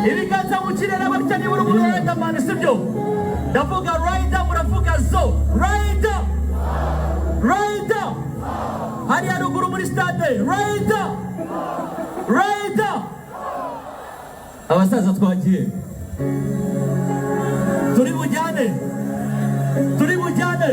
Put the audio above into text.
ibiganza mu kirere abatya niba uri umuntu wa Riderman sibyo ndavuga Rider muravuga zo Rider hari haruguru muri stade Rider abasaza twagiye turi bujyane